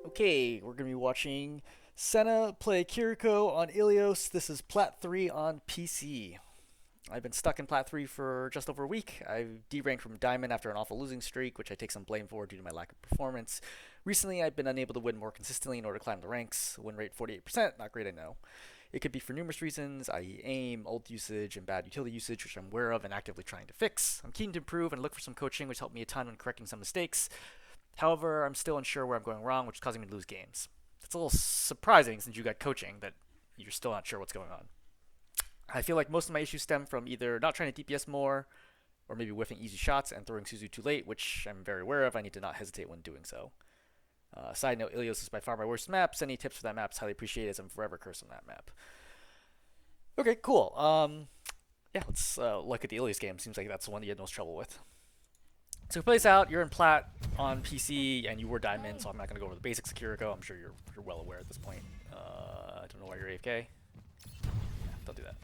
Okay, we're going to be watching Senna play Kiriko on Ilios. This is Plat 3 on PC. I've been stuck in Plat 3 for just over a week. I've deranked from Diamond after an awful losing streak, which I take some blame for due to my lack of performance. Recently, I've been unable to win more consistently in order to climb the ranks. Win rate 48%, not great, I know. It could be for numerous reasons, i.e. aim, ult usage, and bad utility usage, which I'm aware of and actively trying to fix. I'm keen to improve and look for some coaching, which helped me a ton when correcting some mistakes. However, I'm still unsure where I'm going wrong, which is causing me to lose games. It's a little surprising since you got coaching that you're still not sure what's going on. I feel like most of my issues stem from either not trying to DPS more, or maybe whiffing easy shots and throwing suzus too late, which I'm very aware of. I need to not hesitate when doing so. Side note, Ilios is by far my worst map. Any tips for that map is highly appreciated, as I'm forever cursed on that map. Okay, cool. Yeah, let's look at the Ilios game. Seems like that's the one that you had most trouble with. So it plays out, you're in Plat on PC, and you were Diamond, so I'm not going to go over the basics of Kiriko. I'm sure you're well aware at this point. I don't know why you're AFK. Yeah, don't do that.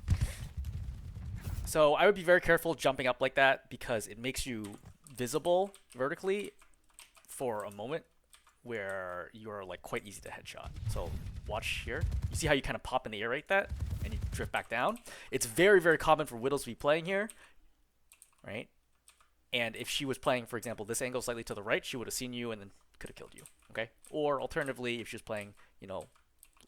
So I would be very careful jumping up like that because it makes you visible vertically for a moment where you're like quite easy to headshot. So watch here. You see how you kind of pop in the air like that, and you drift back down? It's very, very common for Widows to be playing here, right? And if she was playing, for example, this angle slightly to the right, she would have seen you and then could have killed you, okay? Or alternatively, if she was playing, you know,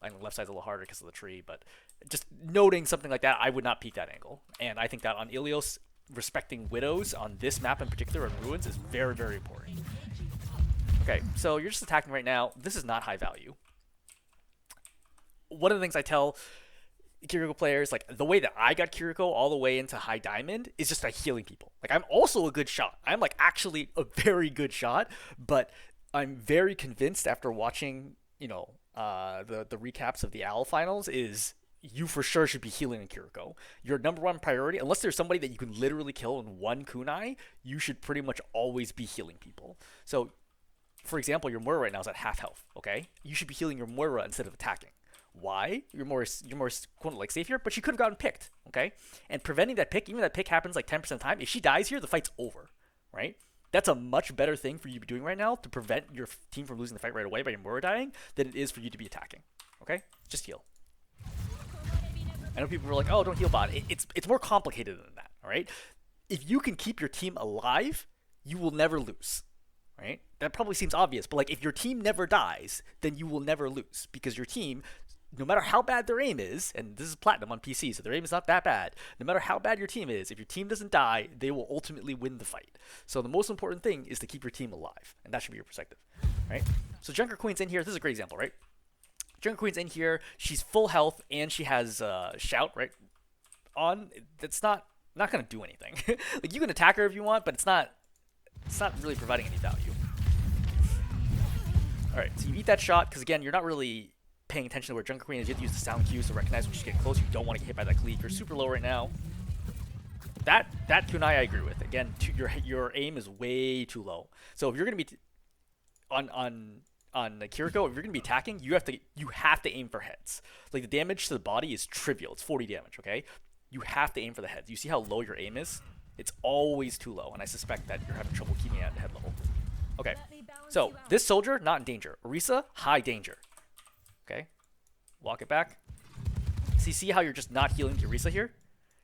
I know left side's a little harder because of the tree, but just noting something like that, I would not peek that angle. And I think that on Ilios, respecting Widows on this map in particular, and Ruins, is very, very important. Okay, so you're just attacking right now. This is not high value. One of the things I tell Kiriko players, like the way that I got Kiriko all the way into high diamond is just by healing people. Like I'm also a good shot. I'm like actually a very good shot, but I'm very convinced after watching, you know, the recaps of the Owl finals is you for sure should be healing in Kiriko. Your number one priority, unless there's somebody that you can literally kill in one kunai, you should pretty much always be healing people. So, for example, your Moira right now is at half health, okay? You should be healing your Moira instead of attacking. Why? You're more quote like safe here, but she could have gotten picked, okay? And preventing that pick, even that pick happens like 10% of the time. If she dies here, the fight's over, right? That's a much better thing for you to be doing right now to prevent your team from losing the fight right away by your Moira dying than it is for you to be attacking, okay? Just heal. I know people were like, oh, don't heal bot. It's more complicated than that, all right? If you can keep your team alive, you will never lose, right? That probably seems obvious, but like if your team never dies, then you will never lose because your team, no matter how bad their aim is, and this is Platinum on PC, so their aim is not that bad. No matter how bad your team is, if your team doesn't die, they will ultimately win the fight. So the most important thing is to keep your team alive, and that should be your perspective, right? So Junker Queen's in here. This is a great example, right? Junker Queen's in here. She's full health, and she has Shout, right? On. That's not going to do anything. Like you can attack her if you want, but it's not really providing any value. All right, so you eat that shot because again, you're not really paying attention to where Junker Queen is. You have to use the sound cues to recognize when she's getting close. You don't want to get hit by that cleave. You're super low right now. That kunai I agree with. Again, your aim is way too low. So if you're gonna be on Kiriko, if you're gonna be attacking, you have to aim for heads. Like the damage to the body is trivial. It's 40 damage. Okay, you have to aim for the heads. You see how low your aim is? It's always too low, and I suspect that you're having trouble keeping it at head level. Okay, so this soldier not in danger. Orisa high danger. Okay, walk it back. See how you're just not healing the Orisa here?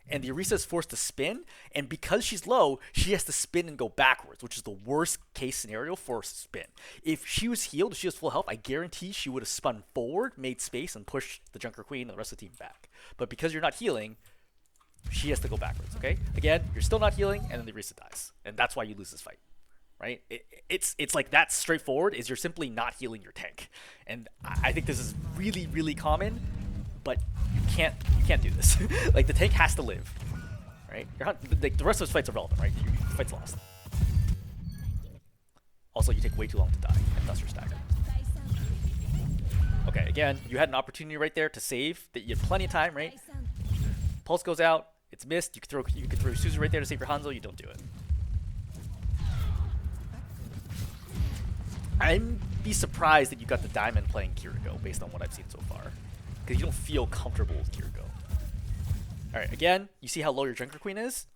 And the Orisa is forced to spin, and because she's low, she has to spin and go backwards, which is the worst case scenario for a spin. If she was healed, if she was full health, I guarantee she would have spun forward, made space, and pushed the Junker Queen and the rest of the team back. But because you're not healing, she has to go backwards, okay? Again, you're still not healing, and then the Orisa dies. And that's why you lose this fight. Right? It's like that straightforward is you're simply not healing your tank. And I think this is really, really common, but you can't do this. Like the tank has to live. Right? Like the rest of those fights are relevant, right? The fight's lost. Also, you take way too long to die, and thus you're staggered. Okay, again, you had an opportunity right there to save. That you had plenty of time, right? Pulse goes out, it's missed, you could throw suzus right there to save your Hanzo, you don't do it. I'd be surprised that you got the Diamond playing Kiriko based on what I've seen so far. Because you don't feel comfortable with Kiriko. Alright, again, you see how low your Junker Queen is?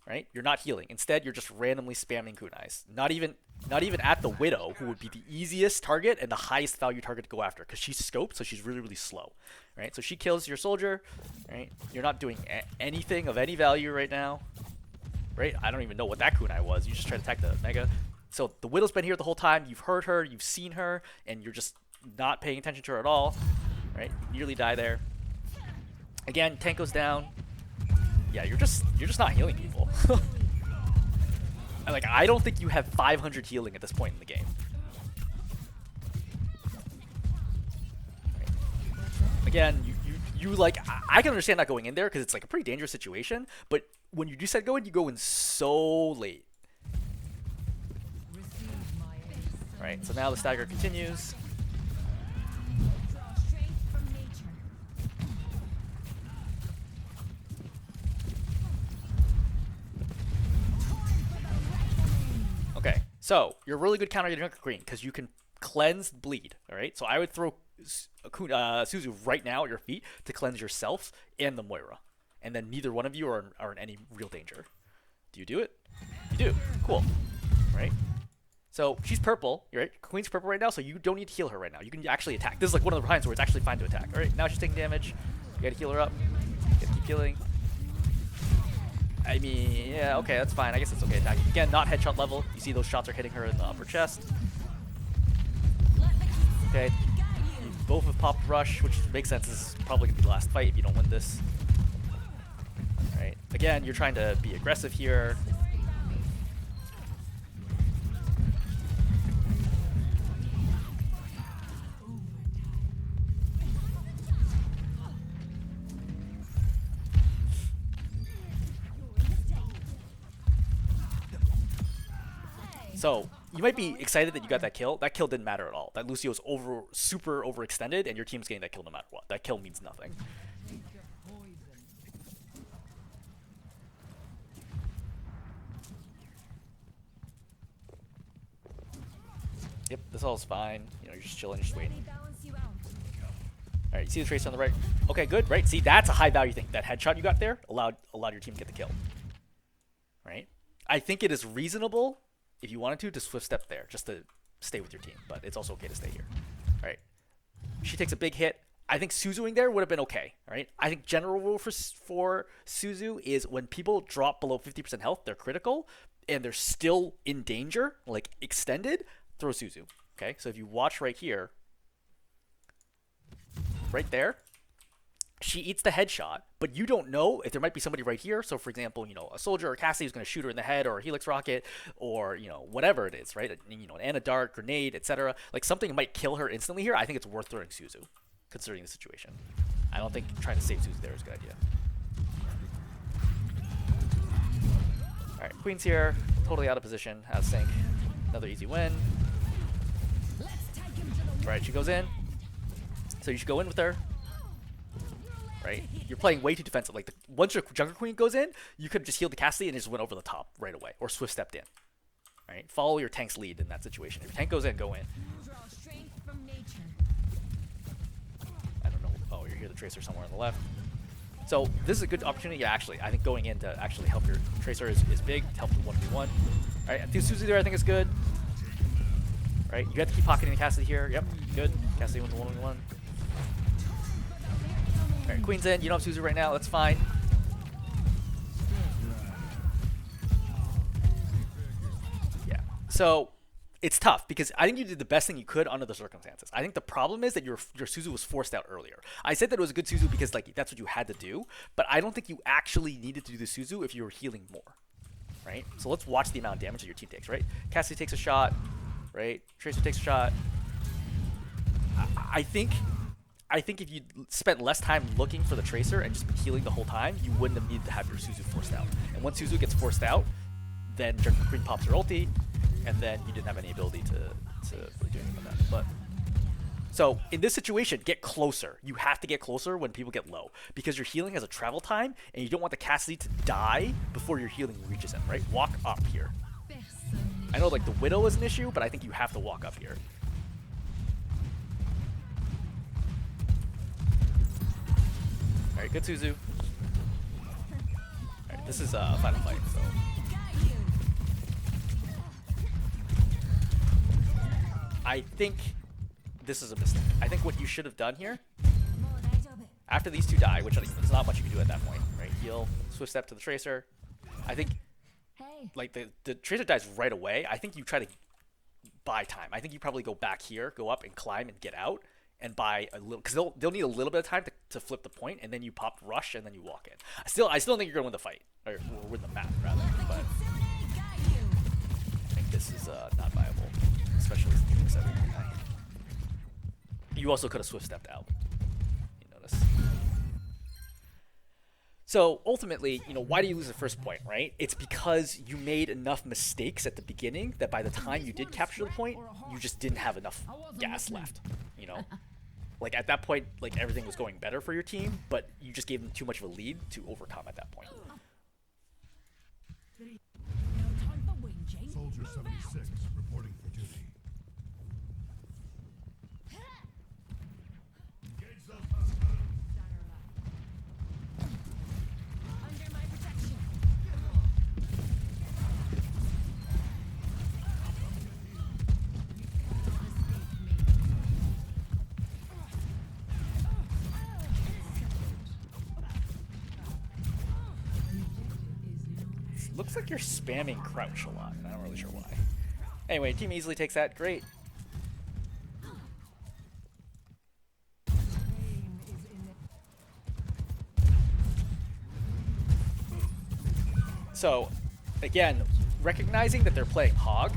Right? You're not healing. Instead, you're just randomly spamming kunais. Not even Not even at the Widow, who would be the easiest target and the highest value target to go after, because she's scoped, so she's really, really slow, right? So she kills your soldier, right? You're not doing anything of any value right now, right? I don't even know what that kunai was. You just try to attack the Mega. So the Widow's been here the whole time. You've heard her, you've seen her, and you're just not paying attention to her at all, right? You nearly die there. Again, tank goes down. Yeah, you're just not healing people. Like, I don't think you have 500 healing at this point in the game. Right. Again, you like, I can understand not going in there because it's like a pretty dangerous situation, but when you do set go in, you go in so late. Right, so now the stagger continues. Okay, so you're a really good counter Junker Queen because you can cleanse bleed. All right, so I would throw Suzu right now at your feet to cleanse yourself and the Moira, and then neither one of you are in any real danger. Do you do it? You do. Cool. Right. So she's purple. Right. Queen's purple right now, so you don't need to heal her right now. You can actually attack. This is like one of the times where it's actually fine to attack. All right. Now she's taking damage. You gotta heal her up. You gotta keep healing. I mean, yeah, okay, that's fine. I guess it's okay attacking. Again, not headshot level. You see those shots are hitting her in the upper chest. Okay. You both have popped rush, which makes sense. This is probably going to be the last fight if you don't win this. Alright. Again, you're trying to be aggressive here. So, you might be excited that you got that kill. That kill didn't matter at all. That Lucio's super overextended, and your team's getting that kill no matter what. That kill means nothing. Yep, this all's fine. You know, you're just chilling, you're just waiting. Alright, you see the tracer on the right? Okay, good, right? See, that's a high value thing. That headshot you got there allowed your team to get the kill. Right? I think it is reasonable, if you wanted to swift step there, just to stay with your team. But it's also okay to stay here. All right. She takes a big hit. I think Suzuing there would have been okay. All right. I think general rule for Suzu is when people drop below 50% health, they're critical, and they're still in danger, like extended, throw Suzu. Okay. So if you watch right here, right there, she eats the headshot, but you don't know if there might be somebody right here. So, for example, you know, a soldier or Cassie who's going to shoot her in the head, or a Helix rocket, or, you know, whatever it is, right? You know, an Anna dart, grenade, etc. Like something might kill her instantly here. I think it's worth throwing Suzu, considering the situation. I don't think trying to save Suzu there is a good idea. All right, Queen's here, totally out of position, has sync. Another easy win. All right, she goes in. So you should go in with her. Right? You're playing way too defensive. Like, once your Junker Queen goes in, you could just heal the Cassidy and just went over the top right away, or swift stepped in. Right? Follow your tank's lead in that situation. If your tank goes in, go in. I don't know. Oh, you hear the Tracer somewhere on the left. So this is a good opportunity. Yeah, actually, I think going in to actually help your Tracer is big. To help the 1v1. Right? I think Suzu there, I think is good. Right? You have to keep pocketing the Cassidy here. Yep, good. Cassidy wins the 1v1. Alright, Queen's in. You don't have Suzu right now. That's fine. Yeah. So, it's tough because I think you did the best thing you could under the circumstances. I think the problem is that your Suzu was forced out earlier. I said that it was a good Suzu because, like, that's what you had to do, but I don't think you actually needed to do the Suzu if you were healing more. Right? So let's watch the amount of damage that your team takes, right? Cassidy takes a shot, right? Tracer takes a shot. I think if you spent less time looking for the Tracer and just been healing the whole time, you wouldn't have needed to have your Suzu forced out. And once Suzu gets forced out, then Junker Queen pops her ulti, and then you didn't have any ability to really do anything with that. But so in this situation, get closer. You have to get closer when people get low, because your healing has a travel time, and you don't want the Cassidy to die before your healing reaches him, right? Walk up here. I know, like, the Widow is an issue, but I think you have to walk up here. Alright, good Suzu. Alright, this is a final fight, so. I think this is a mistake. I think what you should have done here, after these two die, which there's not much you can do at that point, right? Heal, swift step to the Tracer. I think, like, the Tracer dies right away. I think you try to buy time. I think you probably go back here, go up and climb and get out and buy a little, because they'll need a little bit of time to flip the point, and then you pop rush and then you walk in. I still don't think you're gonna win the fight, or win the map rather. But I think this is not viable, especially with the seven guy. You also could have swift stepped out. You notice. So ultimately, you know, why do you lose the first point, right? It's because you made enough mistakes at the beginning that by the time you did capture the point, you just didn't have enough gas left, you know? Like at that point, like everything was going better for your team, but you just gave them too much of a lead to overcome at that point. Soldier 76 reporting for duty. Engage those hostiles. Under my protection. Looks like you're spamming crouch a lot, and I'm not really sure why. Anyway, team easily takes that. Great. So, again, recognizing that they're playing Hog,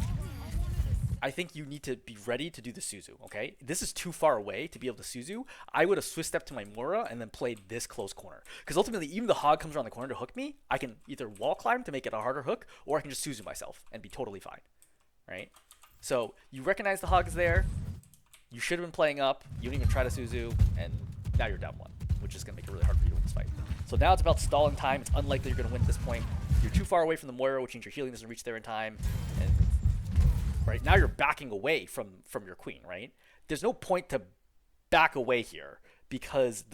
I think you need to be ready to do the Suzu, okay? This is too far away to be able to Suzu. I would have swift stepped to my Mura and then played this close corner. Because ultimately, even the Hog comes around the corner to hook me, I can either wall climb to make it a harder hook, or I can just Suzu myself and be totally fine, right? So, you recognize the Hog is there. You should have been playing up. You didn't even try to Suzu, and now you're down one, which is going to make it really hard for you to win this fight. So now it's about stalling time. It's unlikely you're going to win at this point. You're too far away from the Moira, which means your healing doesn't reach there in time. And right now you're backing away from your queen, right? There's no point to back away here because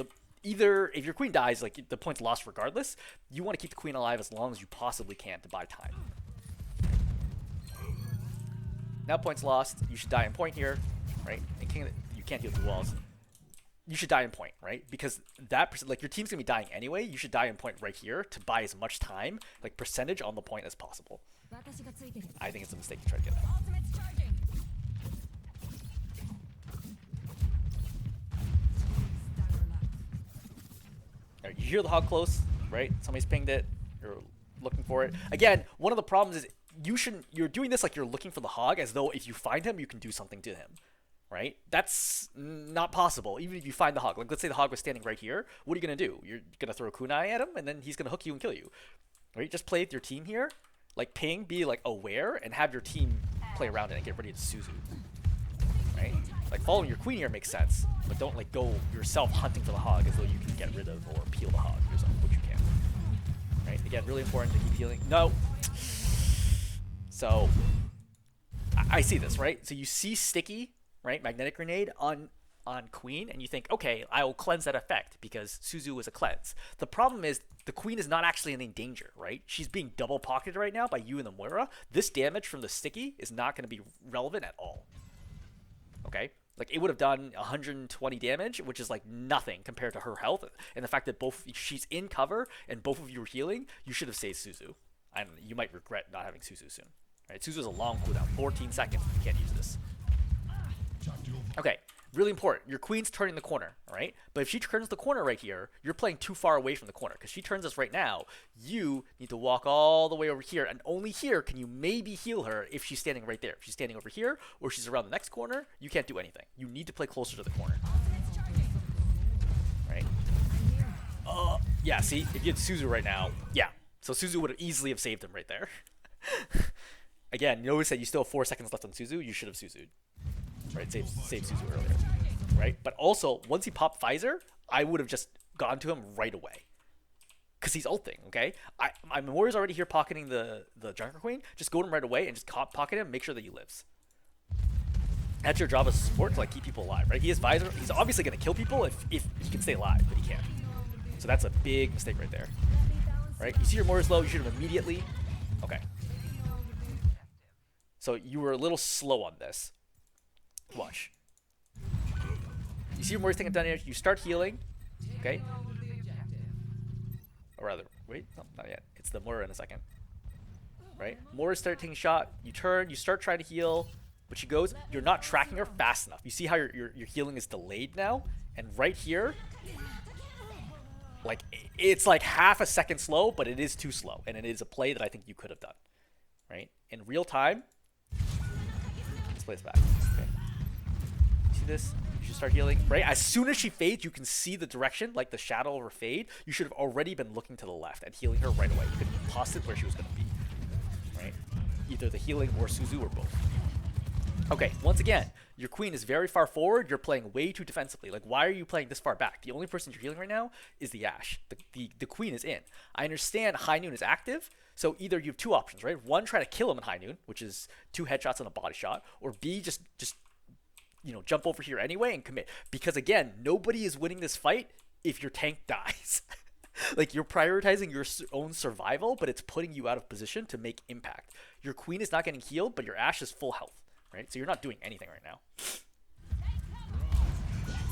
either if your queen dies, like the point's lost regardless. You want to keep the queen alive as long as you possibly can to buy time. Now point's lost. You should die in point here, right? And you can't heal through walls. You should die in point, right? Because like your team's gonna be dying anyway. You should die in point right here to buy as much time, like percentage on the point as possible. I think it's a mistake to try to get that. Right, you hear the Hog close, right? Somebody's pinged it. You're looking for it. Again, one of the problems is you're doing this like you're looking for the Hog as though if you find him, you can do something to him. Right? That's not possible. Even if you find the Hog. Like, let's say the Hog was standing right here. What are you going to do? You're going to throw a kunai at him, and then he's going to hook you and kill you. Right? Just play with your team here. Like, ping, be, like, aware, and have your team play around it and get ready to Suzu. Right? Like, following your queen here makes sense, but don't, like, go yourself hunting for the Hog as though you can get rid of or peel the Hog yourself, which you can. Right? Again, really important to keep healing. No! So, I see this, right? So you see Sticky, right, magnetic grenade on queen, and you think, okay, I will cleanse that effect because Suzu is a cleanse. The problem is the queen is not actually in any danger, right? She's being double pocketed right now by you and the Moira. This damage from the Sticky is not going to be relevant at all. Okay? Like, it would have done 120 damage, which is like nothing compared to her health, and the fact that she's in cover and both of you are healing. You should have saved Suzu, and you might regret not having Suzu soon. Right? Suzu's a long cooldown, 14 seconds. You can't use this. Okay, really important. Your queen's turning the corner, all right? But if she turns the corner right here, you're playing too far away from the corner. Because she turns this right now, you need to walk all the way over here. And only here can you maybe heal her if she's standing right there. If she's standing over here or she's around the next corner, you can't do anything. You need to play closer to the corner. Right? Yeah, see? If you had Suzu right now, yeah. So Suzu would have easily have saved him right there. Again, notice that you still have 4 seconds left on Suzu. You should have Suzu'd. Right, save Suzu earlier, right? But also, once he popped Pfizer, I would have just gone to him right away. Because he's ulting, okay? My Warrior's already here pocketing the Junker Queen. Just go to him right away and just pocket him, make sure that he lives. That's your job as a support to like keep people alive, right? He has Pfizer. He's obviously going to kill people if he can stay alive, but he can't. So that's a big mistake right there. Right? You see your Warrior's low, you shoot him immediately. Okay. So you were a little slow on this. Watch. You see Mori's taking down damage. You start healing. Okay. Or rather, wait, no, not yet. It's the Mora in a second. Right? Mora start taking shot. You turn. You start trying to heal. But she goes. You're not tracking her fast enough. You see how your healing is delayed now? And right here, like, it's like half a second slow, but it is too slow. And it is a play that I think you could have done. Right? In real time, let's play this back. Okay. See this? You should start healing. Right? As soon as she fades, you can see the direction, like the shadow of her fade. You should have already been looking to the left and healing her right away. You could have tossed it where she was going to be. Right? Either the healing or Suzu or both. Okay, once again, your queen is very far forward. You're playing way too defensively. Like, why are you playing this far back? The only person you're healing right now is the Ashe. The queen is in. I understand High Noon is active, so either you have two options, right? One, try to kill him in High Noon, which is 2 headshots and a body shot, or B, just jump over here anyway and commit. Because again, nobody is winning this fight if your tank dies. Like, you're prioritizing your own survival, but it's putting you out of position to make impact. Your queen is not getting healed, but your Ashe is full health. Right? So you're not doing anything right now.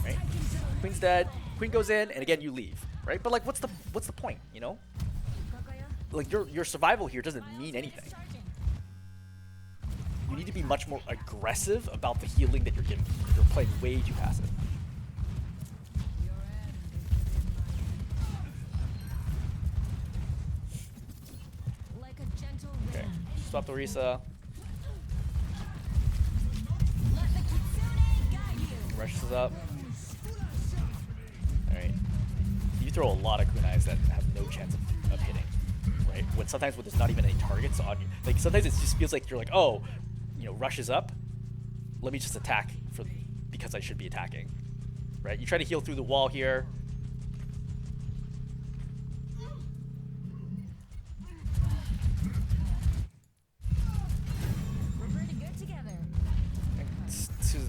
Right? Queen's dead. Queen goes in, and again you leave. Right? But like, what's the point? You know? Like, your survival here doesn't mean anything. You need to be much more aggressive about the healing that you're giving. You're playing way too passive. Okay. Stop the Risa. Rushes up. Alright. You throw a lot of kunais that have no chance of hitting. Right? When there's not even any targets on you. Like, sometimes it just feels like you're like, oh, rushes up. Let me just attack because I should be attacking. Right? You try to heal through the wall here.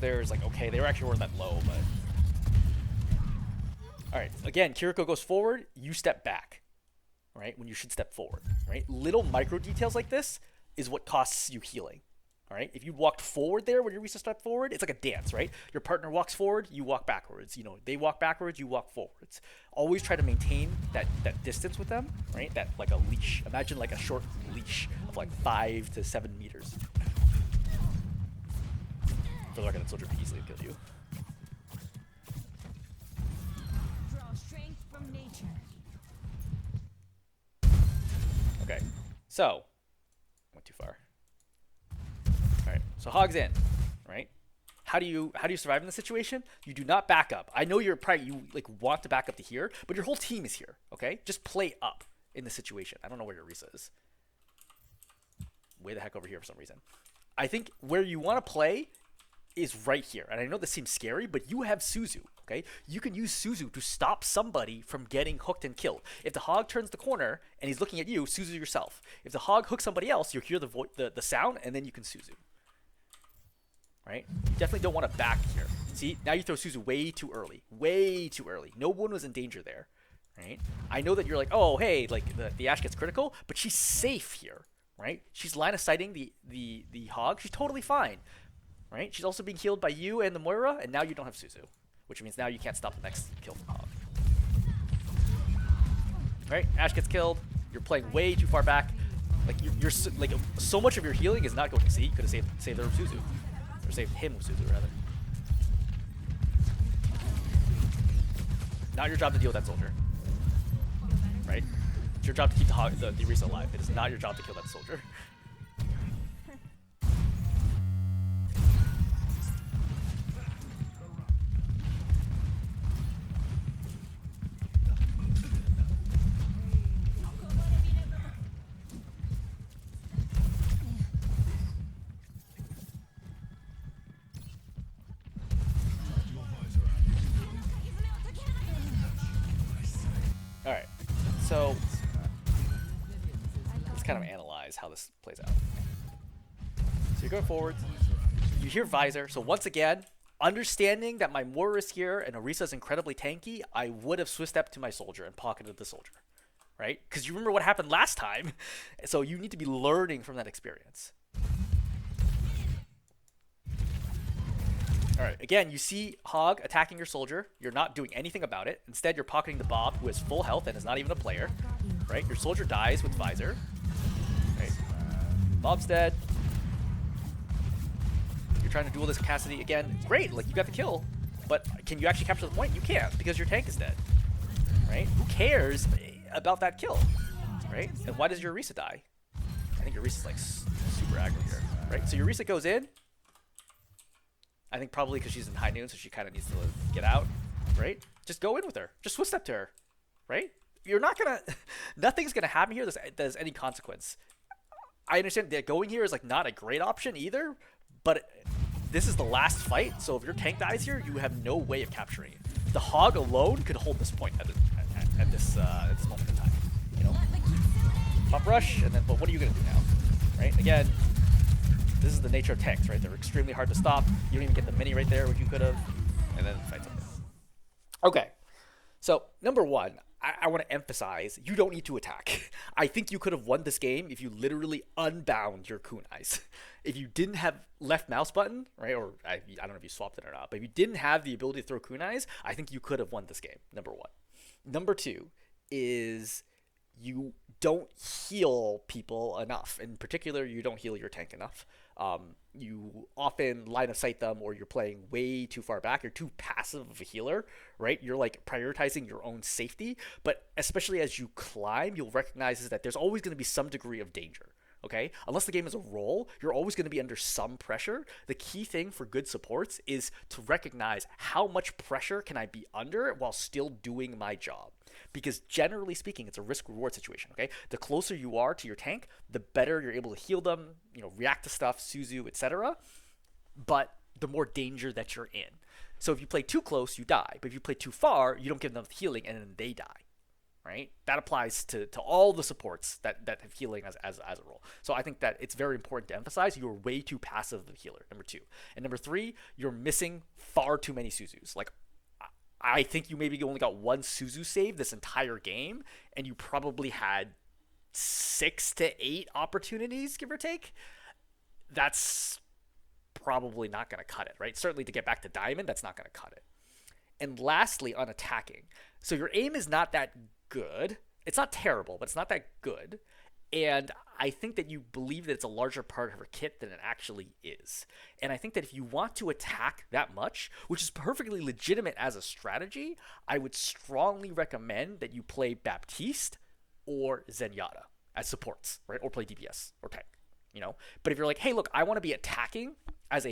There is like, okay, they weren't that low, but all right. Again, Kiriko goes forward, you step back, right? When you should step forward, right? Little micro details like this is what costs you healing. All right. If you walked forward there when your Risa stepped forward, it's like a dance, right? Your partner walks forward, you walk backwards. They walk backwards, you walk forwards. Always try to maintain that distance with them, right? That, like a leash. Imagine like a short leash of like 5 to 7 meters. For the record, that soldier could easily kill you. Draw strength from nature. Okay, so went too far. All right, so Hog's in, right? How do you survive in this situation? You do not back up. I know you want to back up to here, but your whole team is here. Okay, just play up in the situation. I don't know where your Risa is. Way the heck over here for some reason. I think where you want to play is right here. And I know this seems scary, but you have Suzu, okay? You can use Suzu to stop somebody from getting hooked and killed. If the Hog turns the corner and he's looking at you, Suzu yourself. If the Hog hooks somebody else, you'll hear the sound, and then you can Suzu. Right? You definitely don't want to back here. See, now you throw Suzu way too early. Way too early. No one was in danger there. Right? I know that you're like, oh, hey, like the Ashe gets critical, but she's safe here. Right? She's line of sighting the Hog. She's totally fine. Right? She's also being healed by you and the Moira, and now you don't have Suzu, which means now you can't stop the next kill from Hog. Right? Ashe gets killed. You're playing way too far back. Like you're like so much of your healing is not going to see. You could have saved her with Suzu, or saved him with Suzu rather. Not your job to deal with that soldier. Right? It's your job to keep the Risa alive. It is not your job to kill that soldier. Alright, so let's kind of analyze how this plays out. So you're going forward, you hear Visor, so once again, understanding that my Moira is here and Orisa is incredibly tanky, I would have Swiss stepped to my soldier and pocketed the soldier, right? Because you remember what happened last time, so you need to be learning from that experience. All right. Again, you see Hog attacking your soldier. You're not doing anything about it. Instead, you're pocketing the Bob, who has full health and is not even a player. Right? Your soldier dies with Visor. Right. Bob's dead. You're trying to duel this Cassidy again. Great. Like, you got the kill. But can you actually capture the point? You can't, because your tank is dead. Right? Who cares about that kill? Right? And why does your Orisa die? I think your Orisa's like super aggro here. Right? So your Orisa goes in. I think probably because she's in high noon, so she kind of needs to get out, right? Just go in with her. Just switch step to her, right? You're not gonna, nothing's gonna happen here there's any consequence. I understand that going here is like not a great option either, but this is the last fight, so if your tank dies here, you have no way of capturing it. The Hog alone could hold this point at this moment in time, you know? Pop rush, and then, but what are you gonna do now, right? Again, this is the nature of tanks, right? They're extremely hard to stop. You don't even get the mini right there, which you could have. And then fight something. Okay. So, number one, I want to emphasize, you don't need to attack. I think you could have won this game if you literally unbound your kunais. If you didn't have left mouse button, right? Or I don't know if you swapped it or not, but if you didn't have the ability to throw kunais, I think you could have won this game, number one. Number two is you don't heal people enough. In particular, you don't heal your tank enough. You often line of sight them, or you're playing way too far back. You're too passive of a healer, right? You're like prioritizing your own safety. But especially as you climb, you'll recognize that there's always going to be some degree of danger. Okay, unless the game is a roll, you're always going to be under some pressure. The key thing for good supports is to recognize how much pressure can I be under while still doing my job. Because generally speaking, it's a risk-reward situation, okay? The closer you are to your tank, the better you're able to heal them, you know, react to stuff, suzu, etc. But the more danger that you're in. So if you play too close, you die. But if you play too far, you don't give them healing, and then they die. Right? That applies to all the supports that have healing as a role. So I think that it's very important to emphasize you're way too passive of a healer, number two. And number three, you're missing far too many suzus. Like, I think you maybe only got one suzu save this entire game, and you probably had 6 to 8 opportunities, give or take. That's probably not going to cut it, right? Certainly to get back to diamond, that's not going to cut it. And lastly, on attacking. So your aim is not that good. It's not terrible, but it's not that good. And I think that you believe that it's a larger part of her kit than it actually is. And I think that if you want to attack that much, which is perfectly legitimate as a strategy, I would strongly recommend that you play Baptiste or Zenyatta as supports, right? Or play DPS or tank, you know? But if you're like, hey, look, I want to be attacking as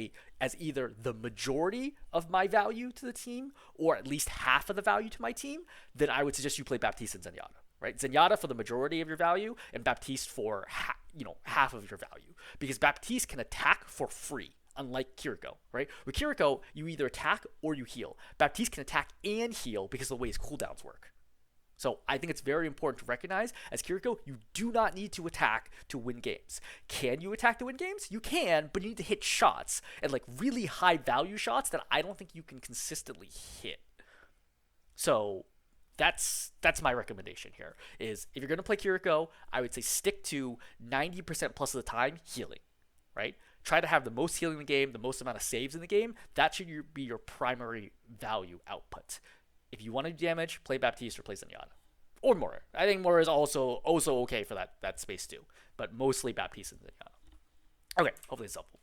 either the majority of my value to the team or at least half of the value to my team, then I would suggest you play Baptiste and Zenyatta. Right, Zenyatta for the majority of your value, and Baptiste for half of your value, because Baptiste can attack for free, unlike Kiriko. Right, with Kiriko, you either attack or you heal. Baptiste can attack and heal because of the way his cooldowns work. So I think it's very important to recognize, as Kiriko, you do not need to attack to win games. Can you attack to win games? You can, but you need to hit shots, and like really high value shots that I don't think you can consistently hit. So that's my recommendation here, is if you're going to play Kiriko, I would say stick to 90% plus of the time healing, right? Try to have the most healing in the game, the most amount of saves in the game. That should be your primary value output. If you want to do damage, play Baptiste or play Zenyatta. Or Mora. I think Mora is also okay for that space too. But mostly Baptiste and Zenyatta. Okay, hopefully it's helpful.